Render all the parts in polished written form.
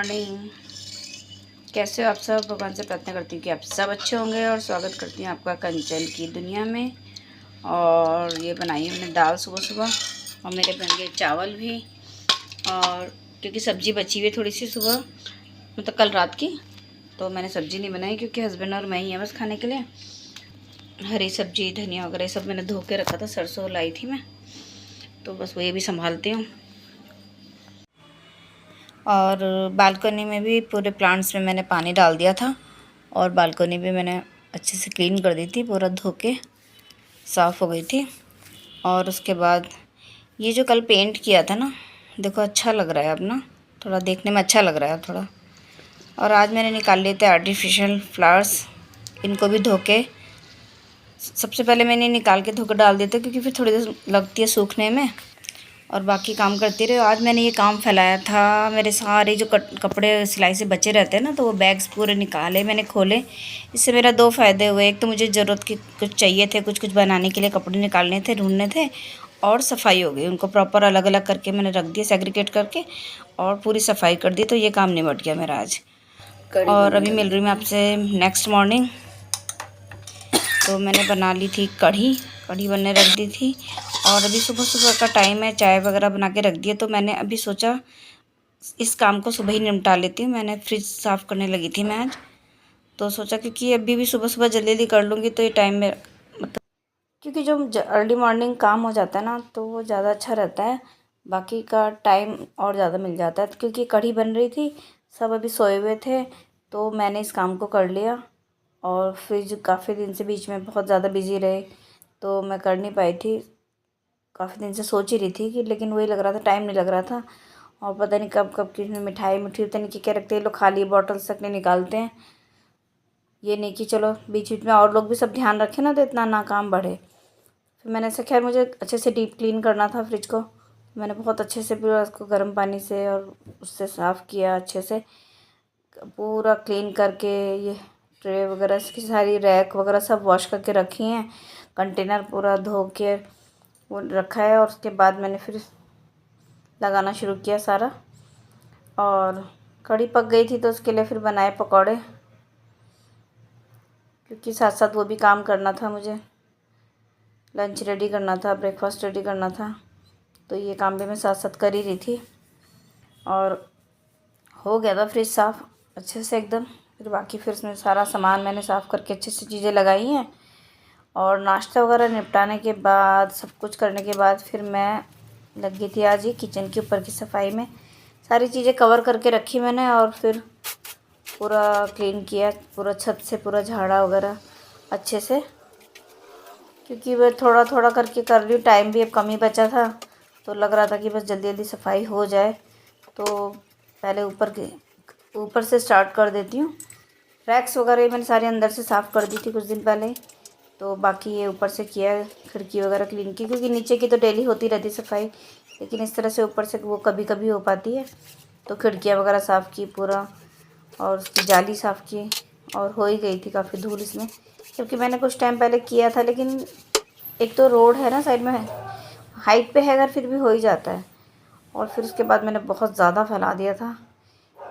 Morning. कैसे हो आप सब? भगवान से प्रार्थना करती हूँ कि आप सब अच्छे होंगे और स्वागत करती हूँ आपका कंचन की दुनिया में। और ये बनाई हमने दाल सुबह सुबह, और मेरे बन गए चावल भी। और क्योंकि सब्ज़ी बची हुई थोड़ी सी सुबह, मतलब कल रात की, तो मैंने सब्ज़ी नहीं बनाई क्योंकि हस्बैंड और मैं ही हैं बस खाने के लिए। हरी सब्जी, धनिया वगैरह सब मैंने धो के रखा था, सरसों लाई थी मैं, तो बस वही भी संभालती हूँ। और बालकनी में भी पूरे प्लांट्स में मैंने पानी डाल दिया था, और बालकनी भी मैंने अच्छे से क्लीन कर दी थी, पूरा धो के साफ़ हो गई थी। और उसके बाद ये जो कल पेंट किया था ना, देखो अच्छा लग रहा है अब ना, थोड़ा देखने में अच्छा लग रहा है थोड़ा। और आज मैंने निकाल लिए थे आर्टिफिशियल फ्लावर्स, इनको भी धो के, सबसे पहले मैंने निकाल के धो के डाल दिए थे क्योंकि फिर थोड़ी देर लगती है सूखने में, और बाकी काम करती रही। आज मैंने ये काम फैलाया था, मेरे सारे जो कपड़े सिलाई से बचे रहते हैं ना, तो वो बैग्स पूरे निकाले मैंने, खोले। इससे मेरा दो फ़ायदे हुए। एक तो मुझे ज़रूरत की कुछ चाहिए थे, कुछ बनाने के लिए कपड़े निकालने थे, ढूंढने थे, और सफाई हो गई। उनको प्रॉपर अलग अलग करके मैंने रख दिया, सेग्रीगेट करके, और पूरी सफाई कर दी। तो ये काम निपट गया मेरा आज। और अभी मिल रही मैं आपसे नेक्स्ट मॉर्निंग। तो मैंने बना ली थी कढ़ी, कढ़ी बनने रख दी थी। और अभी सुबह सुबह का टाइम है, चाय वगैरह बना के रख दिया, तो मैंने अभी सोचा इस काम को सुबह ही निपटा लेती हूँ। मैंने फ्रिज साफ़ करने लगी थी मैं आज, तो सोचा क्योंकि अभी भी सुबह सुबह जल्दी जल्दी कर लूँगी तो ये टाइम में, मतलब क्योंकि जो अर्ली मॉर्निंग काम हो जाता है ना, तो वो ज़्यादा अच्छा रहता है, बाकी का टाइम और ज़्यादा मिल जाता है। तो क्योंकि कढ़ी बन रही थी, सब अभी सोए हुए थे, तो मैंने इस काम को कर लिया। और फ्रिज काफ़ी दिन से बीच में बहुत ज़्यादा बिजी रहे, तो मैं कर नहीं पाई थी। काफ़ी दिन से सोच ही रही थी कि, लेकिन वही लग रहा था टाइम नहीं लग रहा था। और पता नहीं कब कब की मिठाई पता नहीं क्या रखते हैं लोग, खाली बॉटल्स तक नहीं निकालते हैं। ये नहीं कि चलो बीच बीच में और लोग भी सब ध्यान रखें ना, तो इतना ना काम बढ़े। फिर मैंने ऐसा, खैर मुझे अच्छे से डीप क्लीन करना था फ्रिज को। मैंने बहुत अच्छे से पूरा उसको गर्म पानी से और उससे साफ़ किया, अच्छे से पूरा क्लीन करके। ये ट्रे वगैरह इसकी सारी रैक वगैरह सब वॉश करके रखी हैं, कंटेनर पूरा धो के वो रखा है। और उसके बाद मैंने फिर लगाना शुरू किया सारा। और कढ़ी पक गई थी तो उसके लिए फिर बनाए पकौड़े, क्योंकि साथ साथ वो भी काम करना था मुझे, लंच रेडी करना था, ब्रेकफास्ट रेडी करना था, तो ये काम भी मैं साथ साथ कर ही रही थी। और हो गया था फ्रिज साफ़ अच्छे से एकदम। फिर बाकी फिर उसमें सारा सामान मैंने साफ़ करके अच्छे से चीज़ें लगाई हैं। और नाश्ता वगैरह निपटाने के बाद, सब कुछ करने के बाद, फिर मैं लग गई थी आज ही किचन के ऊपर की सफाई में। सारी चीज़ें कवर करके रखी मैंने, और फिर पूरा क्लीन किया, पूरा छत से पूरा झाड़ा वगैरह अच्छे से, क्योंकि वह थोड़ा थोड़ा करके कर रही हूँ। टाइम भी अब कम ही बचा था, तो लग रहा था कि बस जल्दी जल्दी सफाई हो जाए। तो पहले ऊपर से स्टार्ट कर देती हूँ। रैक्स वगैरह मैंने सारे अंदर से साफ़ कर दी थी कुछ दिन पहले ही, तो बाकी ये ऊपर से किया, खिड़की वगैरह क्लीन की, क्योंकि नीचे की तो डेली होती रहती सफाई, लेकिन इस तरह से ऊपर से वो कभी कभी हो पाती है। तो खिड़कियाँ वगैरह साफ़ की पूरा, और उसकी जाली साफ़ की, और हो ही गई थी काफ़ी धूल इसमें, क्योंकि मैंने कुछ टाइम पहले किया था। लेकिन एक तो रोड है ना साइड में, हाइट पे है अगर, फिर भी हो ही जाता है। और फिर उसके बाद मैंने बहुत ज़्यादा फैला दिया था।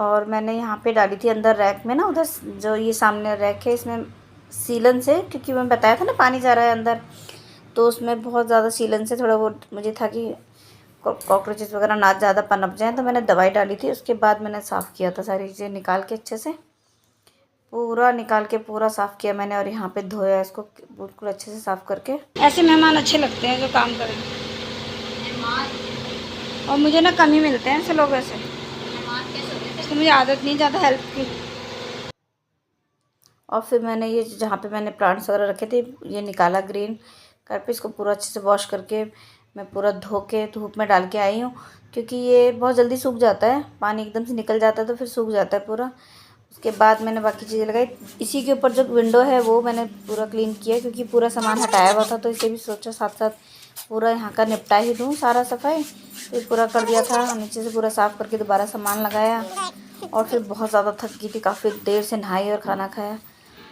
और मैंने यहाँ पे डाली थी अंदर रैक में ना, उधर जो ये सामने रैक है, इसमें सीलन से, क्योंकि मैं बताया था ना पानी जा रहा है अंदर, तो उसमें बहुत ज़्यादा सीलन से थोड़ा वो मुझे था कि कॉकरोचेस वगैरह ना ज़्यादा पनप जाएँ, तो मैंने दवाई डाली थी। उसके बाद मैंने साफ़ किया था, सारी चीज़ें निकाल के अच्छे से, पूरा निकाल के पूरा साफ़ किया मैंने। और यहाँ पे धोया इसको बिल्कुल अच्छे से साफ़ करके। ऐसे मेहमान अच्छे लगते हैं जो काम करें, और मुझे ना कम ही मिलते हैं ऐसे लोग, ऐसे तो मुझे आदत नहीं ज़्यादा हेल्प की। और फिर मैंने ये जहाँ पे मैंने प्लांट्स वगैरह रखे थे, ये निकाला ग्रीन कार्पेट, इसको पूरा अच्छे से वॉश करके मैं पूरा धो के धूप में डाल के आई हूँ, क्योंकि ये बहुत जल्दी सूख जाता है, पानी एकदम से निकल जाता है तो फिर सूख जाता है पूरा। उसके बाद मैंने बाकी चीज़ें लगाई। इसी के ऊपर जो विंडो है वो मैंने पूरा क्लीन किया, क्योंकि पूरा सामान हटाया हुआ था, तो इसे भी सोचा साथ साथ पूरा यहाँ का निपटा ही दूँ सारा सफाई। तो पूरा कर दिया था, नीचे से पूरा साफ़ करके दोबारा सामान लगाया। और फिर बहुत ज़्यादा थक गई थी, काफ़ी देर से नहाई और खाना खाया।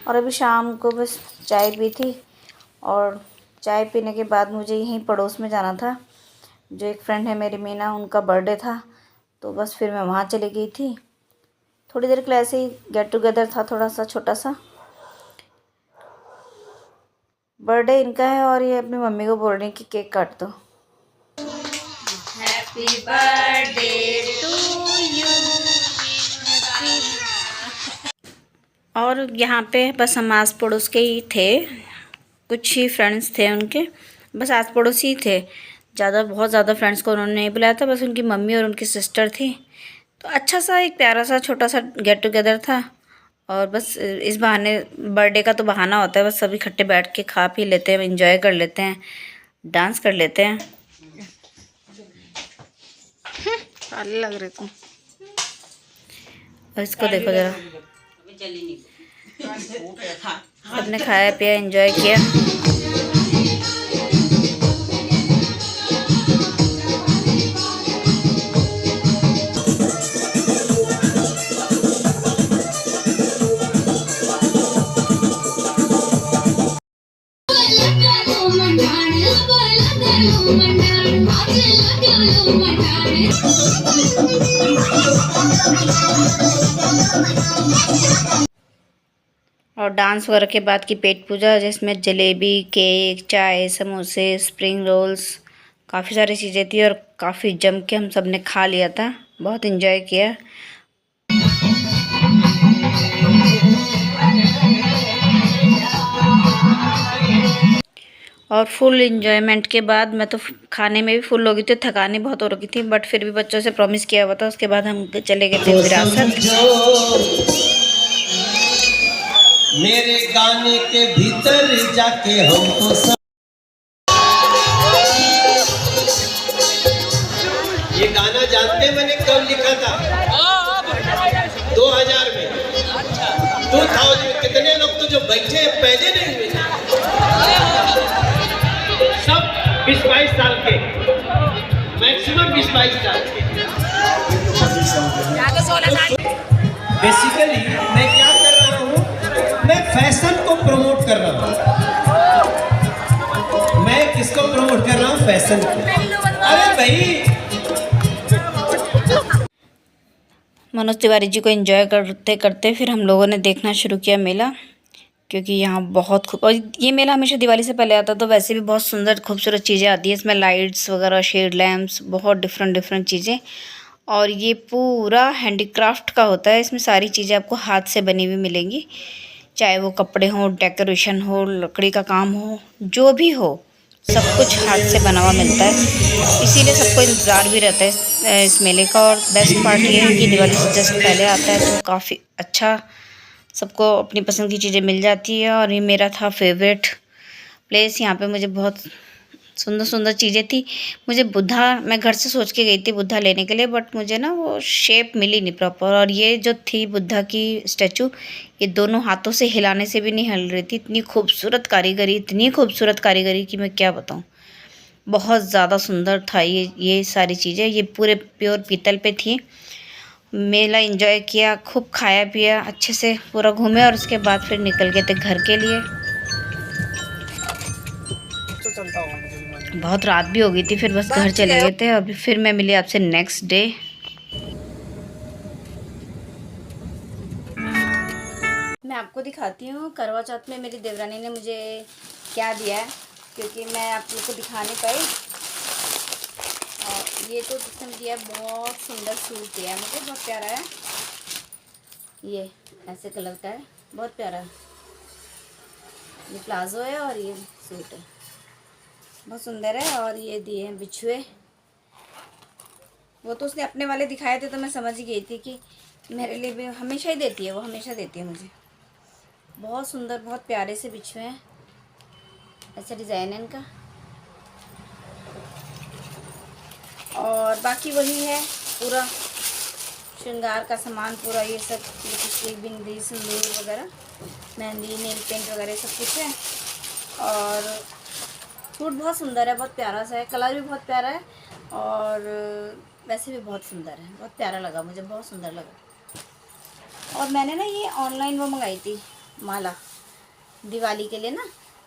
और अभी शाम को बस चाय पी थी, और चाय पीने के बाद मुझे यहीं पड़ोस में जाना था। जो एक फ्रेंड है मेरी मीना, उनका बर्थडे था, तो बस फिर मैं वहाँ चली गई थी। थोड़ी देर के लिए ऐसे ही गेट टुगेदर था, थोड़ा सा छोटा सा। बर्थडे इनका है और ये अपनी मम्मी को बोल रही है कि केक काट दो। Happy birthday to you. और यहाँ पे बस हम आस पड़ोस के ही थे, कुछ ही फ्रेंड्स थे उनके, बस आस पड़ोस ही थे। बहुत ज़्यादा फ्रेंड्स को उन्होंने नहीं बुलाया था, बस उनकी मम्मी और उनकी सिस्टर थी। तो अच्छा सा एक प्यारा सा छोटा सा गेट टुगेदर था। और बस इस बहाने, बर्थडे का तो बहाना होता है, बस सभी इकट्ठे बैठ के खा पी लेते हैं, एंजॉय कर लेते हैं, डांस कर लेते हैं। काले लग रहे तुम। और इसको देखो ज़रा, सबने खाया पिया एंजॉय किया। और डांस वगैरह के बाद की पेट पूजा, जिसमें जलेबी, केक, चाय, समोसे, स्प्रिंग रोल्स, काफ़ी सारी चीज़ें थी और काफ़ी जम के हम सब ने खा लिया था, बहुत एंजॉय किया। और फुल एंजॉयमेंट के बाद मैं तो खाने में भी फुल हो गई थी, थकानी बहुत हो रही थी, बट फिर भी बच्चों से प्रॉमिस किया हुआ था। उसके बाद हम चले गए थे विरासत। मेरे गाने के भीतर जाके हमको ये गाना जानते मैंने कब लिखा था? 2000 में। 2000 में कितने लोग तो जो बैठे पहले नहीं हुए, सब 20-22 साल के, मैक्सिमम 20-22 साल के। बेसिकली मैं क्या कर रहा हूँ, मैं फैशन को प्रमोट कर रहा हूँ। मैं किसको प्रमोट कर रहा हूँ? फैशन को। अरे भाई, मनोज तिवारी जी को एंजॉय करते करते फिर हम लोगों ने देखना शुरू किया मेला, क्योंकि यहाँ बहुत खूब, और ये मेला हमेशा दिवाली से पहले आता, तो वैसे भी बहुत सुंदर खूबसूरत चीज़ें आती हैं इसमें, लाइट्स वगैरह, शेड लैम्प्स, बहुत डिफरेंट चीज़ें। और ये पूरा हैंडीक्राफ्ट का होता है, इसमें सारी चीज़ें आपको हाथ से बनी हुई मिलेंगी, चाहे वो कपड़े हों, डेकोरेशन हो, लकड़ी का काम हो, जो भी हो, सब कुछ हाथ से बना हुआ मिलता है। इसीलिए सबको इंतज़ार भी रहता है इस मेले का। और बेस्ट पार्ट ये है कि दिवाली से जस्ट पहले आता है, तो काफ़ी अच्छा सबको अपनी पसंद की चीज़ें मिल जाती है। और ये मेरा था फेवरेट प्लेस, यहाँ पे मुझे बहुत सुंदर चीज़ें थी। मुझे बुद्धा, मैं घर से सोच के गई थी बुद्धा लेने के लिए, बट मुझे ना वो शेप मिली नहीं प्रॉपर। और ये जो थी बुद्धा की स्टैचू, ये दोनों हाथों से हिलाने से भी नहीं हिल रही थी, इतनी खूबसूरत कारीगरी कि मैं क्या बताऊँ, बहुत ज़्यादा सुंदर था ये सारी चीज़ें। ये पूरे प्योर पीतल पे थी। मेला एंजॉय किया, खूब खाया पिया, अच्छे से पूरा घूमे, और उसके बाद फिर निकल गए थे घर के लिए। बहुत रात भी हो गई थी, फिर बस घर चले गए थे। और फिर मैं मिली आपसे नेक्स्ट डे। मैं आपको दिखाती हूँ करवा चौथ में मेरी देवरानी ने मुझे क्या दिया है, क्योंकि मैं आप लोग को दिखा नहीं पाई। और ये तो जिसने दिया, बहुत सुंदर सूट दिया है मुझे, बहुत प्यारा है। ये ऐसे कलर का है, बहुत प्यारा है। ये प्लाजो है और ये सूट है, बहुत सुंदर है। और ये दिए हैं बिछुए, वो तो उसने अपने वाले दिखाए थे, तो मैं समझ ही गई थी कि मेरे लिए भी हमेशा ही देती है, वो हमेशा देती है मुझे। बहुत सुंदर, बहुत प्यारे से बिछुए हैं, ऐसा डिज़ाइन है इनका। और बाकी वही है, पूरा श्रृंगार का सामान, पूरा ये सब, लिपस्टिक, बिंदी, सिंदूर वगैरह, मेहंदी, नेल पेंट वगैरह सब कुछ है। और सूट बहुत सुंदर है, बहुत प्यारा सा है, कलर भी बहुत प्यारा है, और वैसे भी बहुत सुंदर है, बहुत प्यारा लगा मुझे, बहुत सुंदर लगा। और मैंने ना ये ऑनलाइन वो मंगाई थी माला दिवाली के लिए ना,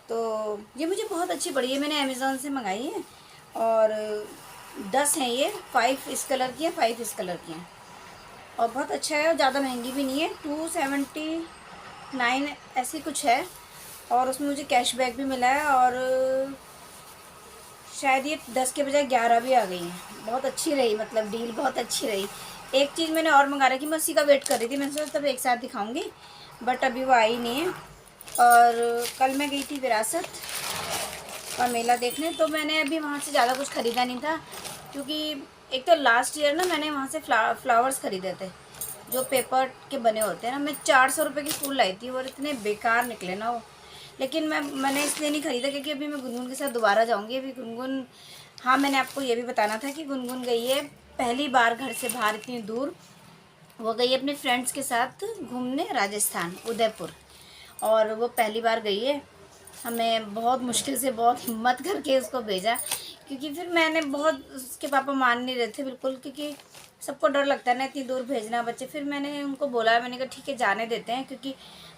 तो ये मुझे बहुत अच्छी पड़ी है, मैंने अमेज़ोन से मंगाई है। और 10 हैं ये, 5 इस कलर की हैं, 5 इस कलर की हैं। और बहुत अच्छा है और ज़्यादा महंगी भी नहीं है, 279 ऐसी कुछ है। और उसमें मुझे कैशबैक भी मिला है और शायद ये 10 के बजाय 11 भी आ गई हैं। बहुत अच्छी रही, मतलब डील बहुत अच्छी रही। एक चीज़ मैंने और मंगा रखी, मैं उसी का वेट कर रही थी, मैंने सोचा तब एक साथ दिखाऊंगी, बट अभी वो आई नहीं है। और कल मैं गई थी विरासत का मेला देखने, तो मैंने अभी वहाँ से ज़्यादा कुछ ख़रीदा नहीं था, क्योंकि एक तो लास्ट ईयर ना मैंने वहाँ से फ्लावर्स ख़रीदे थे जो पेपर के बने होते हैं ना। मैं 400 रुपये की फूल लाई थी और इतने बेकार निकले ना वो। लेकिन मैंने इसलिए नहीं ख़रीदा क्योंकि अभी मैं गुनगुन के साथ दोबारा जाऊँगी। अभी गुनगुन, हाँ मैंने आपको ये भी बताना था कि गुनगुन गई है पहली बार घर से बाहर इतनी दूर। वो गई अपने फ्रेंड्स के साथ घूमने राजस्थान, उदयपुर, और वो पहली बार गई है। हमें बहुत मुश्किल से, बहुत हिम्मत करके उसको भेजा, क्योंकि फिर मैंने बहुत, उसके पापा मान नहीं रहे थे बिल्कुल, क्योंकि सबको डर लगता है ना इतनी दूर भेजना बच्चे। फिर मैंने उनको बोला, मैंने कहा ठीक है जाने देते हैं, क्योंकि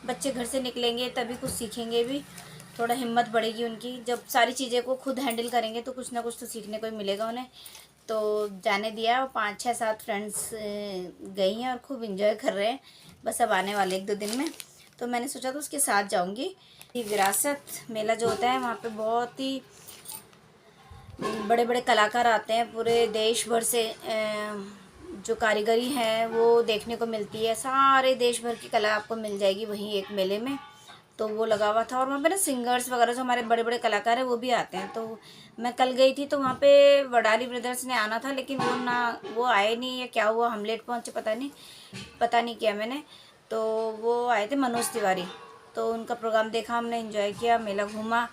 बच्चे घर से निकलेंगे तभी कुछ सीखेंगे भी, थोड़ा हिम्मत बढ़ेगी उनकी। जब सारी चीज़ें को खुद हैंडल करेंगे तो कुछ ना कुछ तो सीखने को ही मिलेगा उन्हें। तो जाने दिया, और 5-6-7 फ्रेंड्स गई हैं और खूब इंजॉय कर रहे हैं। बस अब आने वाले 1-2 दिन में, तो मैंने सोचा तो उसके साथ जाऊंगी। विरासत मेला जो होता है वहाँ पे बहुत ही बड़े बड़े कलाकार आते हैं, पूरे देश भर से जो कारीगरी है वो देखने को मिलती है। सारे देश भर की कला आपको मिल जाएगी वहीं एक मेले में। तो वो लगा हुआ था, और वहाँ पे ना सिंगर्स वगैरह जो हमारे बड़े बड़े कलाकार हैं वो भी आते हैं। तो मैं कल गई थी तो वहाँ पे वडाली ब्रदर्स ने आना था, लेकिन वो आए नहीं, या क्या हुआ, हम लेट पहुँचे, पता नहीं किया मैंने। तो वो आए थे मनोज तिवारी, तो उनका प्रोग्राम देखा हमने, एंजॉय किया, मेला घूमा।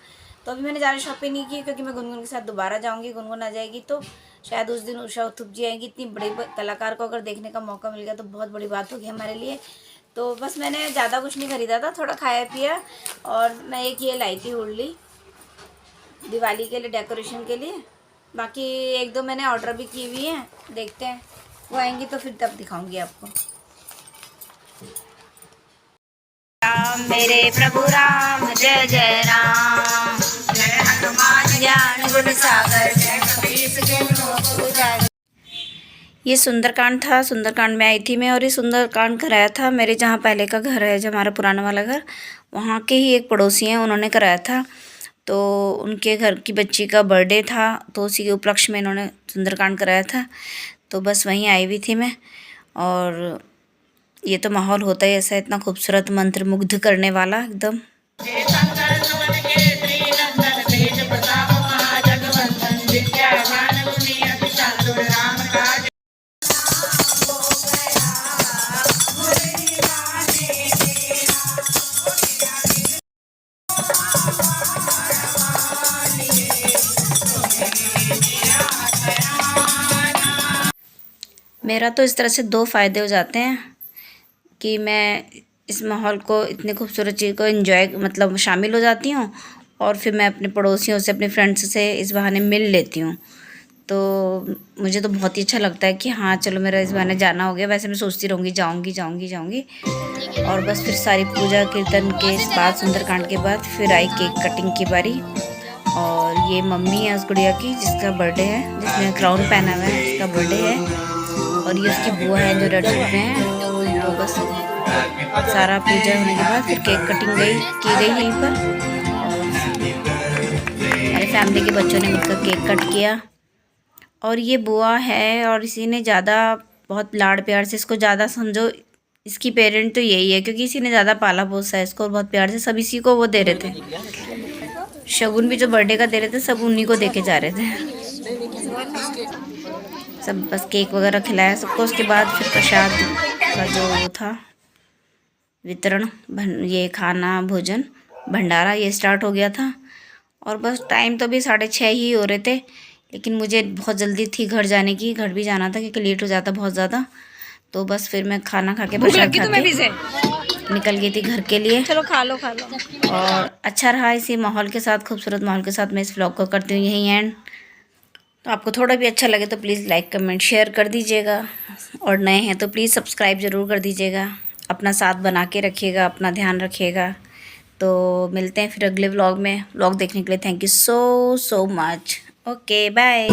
तो अभी मैंने ज़्यादा शॉपिंग नहीं की, क्योंकि मैं गुनगुन के साथ दोबारा जाऊंगी। गुनगुन आ जाएगी तो शायद उस दिन उषा उत्थुप जी आएंगी। इतनी बड़ी कलाकार को अगर देखने का मौका मिल गया तो बहुत बड़ी बात होगी हमारे लिए। तो बस मैंने ज़्यादा कुछ नहीं ख़रीदा था, थोड़ा खाया पिया, और मैं एक ये लाई थी हुडली दिवाली के लिए, डेकोरेशन के लिए। बाकी 1-2 मैंने ऑर्डर भी की हुई हैं, देखते हैं वो आएंगी तो फिर तब दिखाऊंगी आपको। राम मेरे प्रभु राम, जय जय राम, जय हनुमान ज्ञान गुण सागर, जय कपीस तिहुँ। ये सुंदरकांड था, सुंदरकांड में आई थी मैं, और ये सुंदरकांड कराया था मेरे जहाँ पहले का घर है, जो हमारा पुराना वाला घर, वहाँ के ही एक पड़ोसी हैं, उन्होंने कराया था। तो उनके घर की बच्ची का बर्थडे था, तो उसी के उपलक्ष्य में इन्होंने सुंदरकांड कराया था। तो बस वहीं आई हुई थी मैं। और ये तो माहौल होता ही ऐसा, इतना खूबसूरत, मंत्र मुग्ध करने वाला एकदम। मेरा तो इस तरह से 2 फ़ायदे हो जाते हैं कि मैं इस माहौल को, इतनी खूबसूरत चीज़ को एंजॉय, मतलब शामिल हो जाती हूँ, और फिर मैं अपने पड़ोसियों से, अपने फ्रेंड्स से इस बहाने मिल लेती हूँ। तो मुझे तो बहुत ही अच्छा लगता है कि हाँ चलो मेरा इस बहाने जाना हो गया। वैसे मैं सोचती रहूँगी जाऊँगी जाऊँगी जाऊँगी, और बस फिर सारी पूजा कीर्तन के बाद, सुंदरकांड के बाद फिर आई केक कटिंग की बारी। और ये मम्मी है उस गुड़िया की जिसका बर्थडे है, जिसने क्राउन पहना हुआ है, उसका बर्थडे है। और ये उसकी बुआ है जो रेड सूट में है। तो बस सारा पूजा होने के बाद फिर केक कटिंग की गई यहीं पर, और मेरे फैमिली के बच्चों ने मिलकर केक कट किया। और ये बुआ है, और इसी ने ज़्यादा, बहुत लाड़ प्यार से इसको, ज़्यादा समझो इसकी पेरेंट तो यही है, क्योंकि इसी ने ज़्यादा पाला पोसा है इसको, और बहुत प्यार से सब इसी को वो दे रहे थे। शगुन भी जो बर्थडे का दे रहे थे सब उन्हीं को दे के जा रहे थे सब। बस केक वगैरह खिलाया सबको, उसके बाद फिर प्रसाद का जो था वितरण, ये खाना भोजन भंडारा ये स्टार्ट हो गया था। और बस टाइम तो भी 6:30 ही हो रहे थे, लेकिन मुझे बहुत जल्दी थी घर जाने की, घर भी जाना था क्योंकि लेट हो जाता बहुत ज़्यादा। तो बस फिर मैं खाना खा के, प्रसाद खा के निकल गई थी घर के लिए। चलो खा लो। और अच्छा रहा इसी माहौल के साथ, खूबसूरत माहौल के साथ मैं इस व्लॉग को करती हूँ यहीं एंड। तो आपको थोड़ा भी अच्छा लगे तो प्लीज़ लाइक कमेंट शेयर कर दीजिएगा, और नए हैं तो प्लीज़ सब्सक्राइब ज़रूर कर दीजिएगा। अपना साथ बना के रखिएगा, अपना ध्यान रखिएगा। तो मिलते हैं फिर अगले व्लॉग में। व्लॉग देखने के लिए thank you so much. Okay bye.